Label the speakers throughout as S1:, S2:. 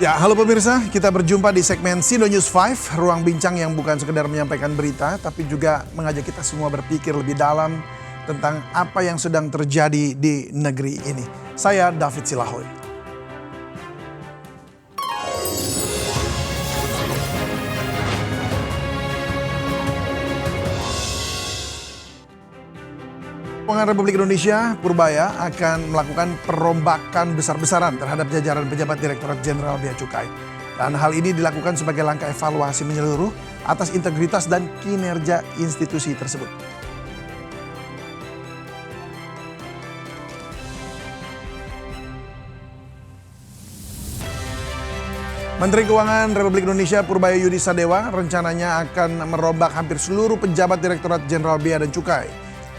S1: Ya, halo pemirsa, kita berjumpa di segmen Sindo News 5, ruang bincang yang bukan sekedar menyampaikan berita, tapi juga mengajak kita semua berpikir lebih dalam tentang apa yang sedang terjadi di negeri ini. Saya David Silahoy. Keuangan Republik Indonesia, Purbaya, akan melakukan perombakan besar-besaran terhadap jajaran pejabat Direktorat Jenderal Bea Cukai. Dan hal ini dilakukan sebagai langkah evaluasi menyeluruh atas integritas dan kinerja institusi tersebut. Menteri Keuangan Republik Indonesia Purbaya Yudi Sadewa rencananya akan merombak hampir seluruh pejabat Direktorat Jenderal Bea dan Cukai,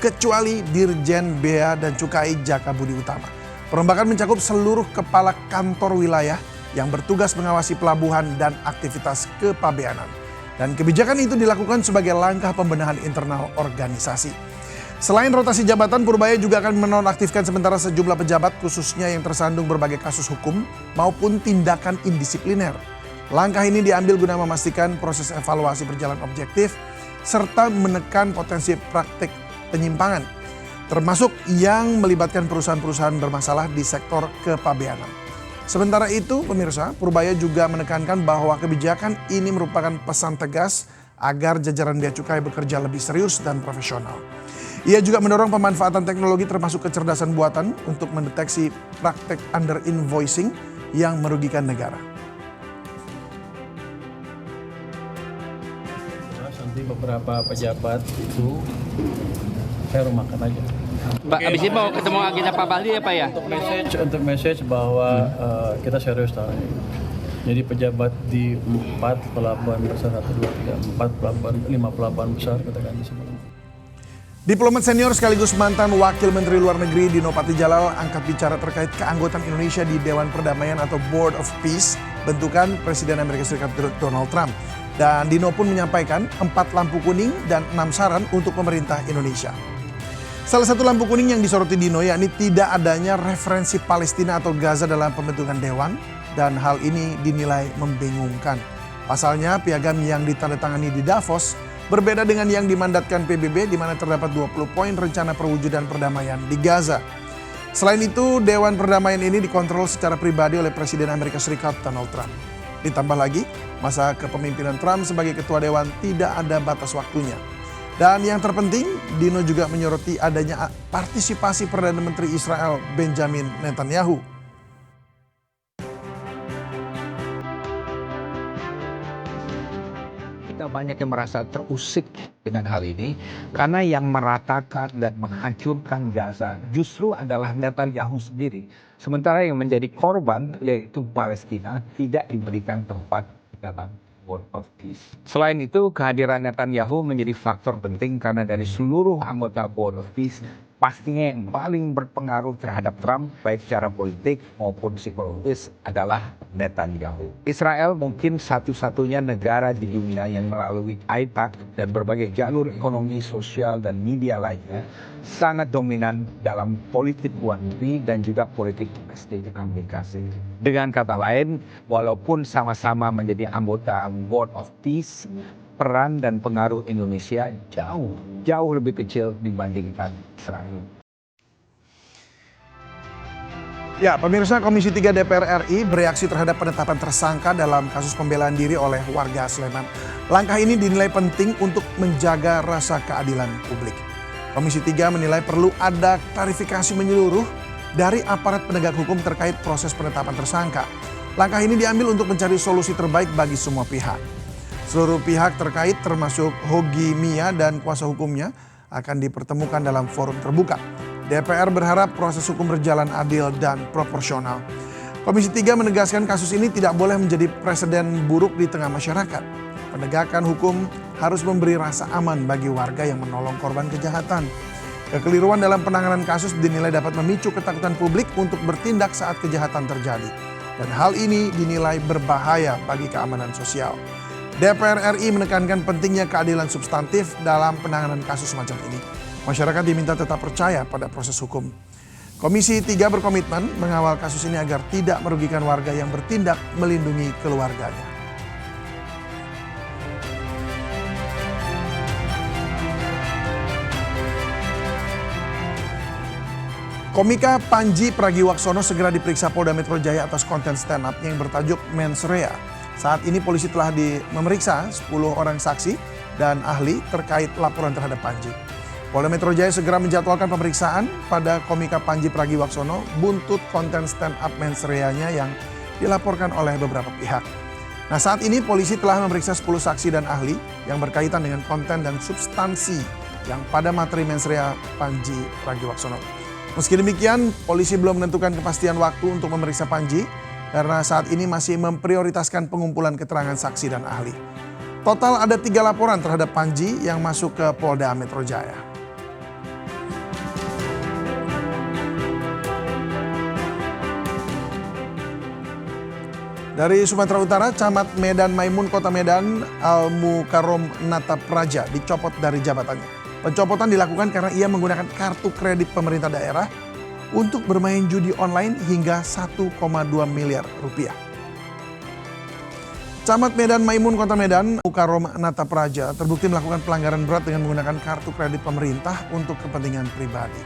S1: kecuali Dirjen Bea dan Cukai Jaka Budi Utama. Perombakan mencakup seluruh kepala kantor wilayah yang bertugas mengawasi pelabuhan dan aktivitas kepabeanan. Dan kebijakan itu dilakukan sebagai langkah pembenahan internal organisasi. Selain rotasi jabatan, Purbaya juga akan menonaktifkan sementara sejumlah pejabat khususnya yang tersandung berbagai kasus hukum maupun tindakan indisipliner. Langkah ini diambil guna memastikan proses evaluasi berjalan objektif serta menekan potensi praktik penyimpangan, termasuk yang melibatkan perusahaan-perusahaan bermasalah di sektor kepabeanan. Sementara itu, pemirsa, Purbaya juga menekankan bahwa kebijakan ini merupakan pesan tegas agar jajaran Bea Cukai bekerja lebih serius dan profesional. Ia juga mendorong pemanfaatan teknologi termasuk kecerdasan buatan untuk mendeteksi praktek under invoicing yang merugikan negara.
S2: Nanti beberapa pejabat itu saya rumahkan aja.
S3: Pak, abis ini mau ketemu agenda Pak Bahli ya Pak ya?
S2: Untuk message bahwa kita serius tahu. Jadi pejabat di 4 pelabuhan besar, 1, 2, 3, 4 pelabuhan, 5 pelabuhan besar katakan disebut.
S1: Diplomat senior sekaligus mantan Wakil Menteri Luar Negeri Dino Patijalal angkat bicara terkait keanggotaan Indonesia di Dewan Perdamaian atau Board of Peace bentukan Presiden Amerika Serikat Donald Trump. Dan Dino pun menyampaikan 4 lampu kuning dan 6 saran untuk pemerintah Indonesia. Salah satu lampu kuning yang disoroti Dino yakni tidak adanya referensi Palestina atau Gaza dalam pembentukan dewan dan hal ini dinilai membingungkan. Pasalnya piagam yang ditandatangani di Davos berbeda dengan yang dimandatkan PBB di mana terdapat 20 poin rencana perwujudan perdamaian di Gaza. Selain itu, Dewan Perdamaian ini dikontrol secara pribadi oleh Presiden Amerika Serikat Donald Trump. Ditambah lagi, masa kepemimpinan Trump sebagai ketua dewan tidak ada batas waktunya. Dan yang terpenting, Dino juga menyoroti adanya partisipasi Perdana Menteri Israel Benjamin Netanyahu.
S4: Kita banyak yang merasa terusik dengan hal ini karena yang meratakan dan menghancurkan Gaza justru adalah Netanyahu sendiri. Sementara yang menjadi korban yaitu Palestina tidak diberikan tempat dalam Board of Peace. Selain itu, kehadiran Netanyahu menjadi faktor penting karena dari seluruh anggota Board of Peace, pastinya yang paling berpengaruh terhadap Trump, baik secara politik maupun psikologis, adalah Netanyahu. Israel mungkin satu-satunya negara di dunia yang melalui AIPAC dan berbagai jalur ekonomi, sosial, dan media lainnya sangat dominan dalam politik luar negeri dan juga politik domestik Amerika Serikat. Dengan kata lain, walaupun sama-sama menjadi anggota Board of Peace, peran dan pengaruh Indonesia jauh lebih kecil dibandingkan Israel.
S1: Ya, pemirsa, Komisi 3 DPR RI bereaksi terhadap penetapan tersangka dalam kasus pembelaan diri oleh warga Sleman. Langkah ini dinilai penting untuk menjaga rasa keadilan publik. Komisi 3 menilai perlu ada klarifikasi menyeluruh dari aparat penegak hukum terkait proses penetapan tersangka. Langkah ini diambil untuk mencari solusi terbaik bagi semua pihak. Seluruh pihak terkait termasuk Hogi Mia dan kuasa hukumnya akan dipertemukan dalam forum terbuka. DPR berharap proses hukum berjalan adil dan proporsional. Komisi 3 menegaskan kasus ini tidak boleh menjadi presiden buruk di tengah masyarakat. Penegakan hukum harus memberi rasa aman bagi warga yang menolong korban kejahatan. Kekeliruan dalam penanganan kasus dinilai dapat memicu ketakutan publik untuk bertindak saat kejahatan terjadi. Dan hal ini dinilai berbahaya bagi keamanan sosial. DPR RI menekankan pentingnya keadilan substantif dalam penanganan kasus semacam ini. Masyarakat diminta tetap percaya pada proses hukum. Komisi 3 berkomitmen mengawal kasus ini agar tidak merugikan warga yang bertindak melindungi keluarganya. Komika Panji Pragiwaksono segera diperiksa Polda Metro Jaya atas konten stand up yang bertajuk Mens Rea. Saat ini polisi telah memeriksa 10 orang saksi dan ahli terkait laporan terhadap Panji. Polda Metro Jaya segera menjadwalkan pemeriksaan pada komika Panji Pragiwaksono buntut konten stand up Mens Rea-nya yang dilaporkan oleh beberapa pihak. Nah, saat ini polisi telah memeriksa 10 saksi dan ahli yang berkaitan dengan konten dan substansi yang pada materi Mens Rea Panji Pragiwaksono. Meski demikian, polisi belum menentukan kepastian waktu untuk memeriksa Panji karena saat ini masih memprioritaskan pengumpulan keterangan saksi dan ahli. Total ada 3 laporan terhadap Panji yang masuk ke Polda Metro Jaya. Dari Sumatera Utara, Camat Medan Maimun Kota Medan Al Mukarrom Nata Praja dicopot dari jabatannya. Pencopotan dilakukan karena ia menggunakan kartu kredit pemerintah daerah untuk bermain judi online hingga 1,2 miliar rupiah. Camat Medan Maimun Kota Medan Mukarrom Nata Praja terbukti melakukan pelanggaran berat dengan menggunakan kartu kredit pemerintah untuk kepentingan pribadi.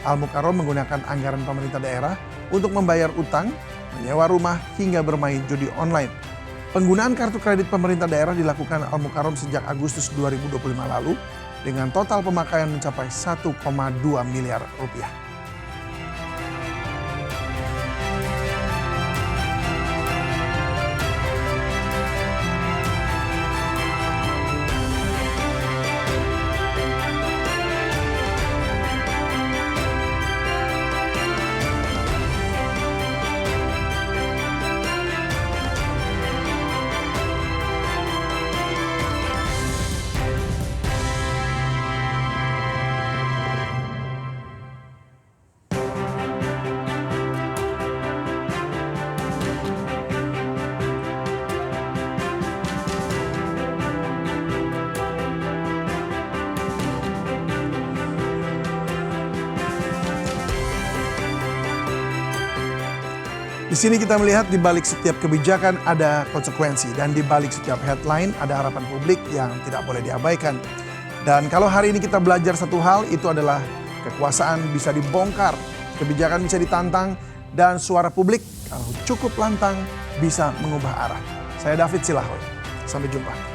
S1: Al Mukarrom menggunakan anggaran pemerintah daerah untuk membayar utang, menyewa rumah hingga bermain judi online. Penggunaan kartu kredit pemerintah daerah dilakukan Al Mukarrom sejak Agustus 2025 lalu dengan total pemakaian mencapai 1,2 miliar rupiah. Di sini kita melihat di balik setiap kebijakan ada konsekuensi dan di balik setiap headline ada harapan publik yang tidak boleh diabaikan. Dan kalau hari ini kita belajar satu hal, itu adalah kekuasaan bisa dibongkar, kebijakan bisa ditantang, dan suara publik kalau cukup lantang bisa mengubah arah. Saya David Silahoy, sampai jumpa.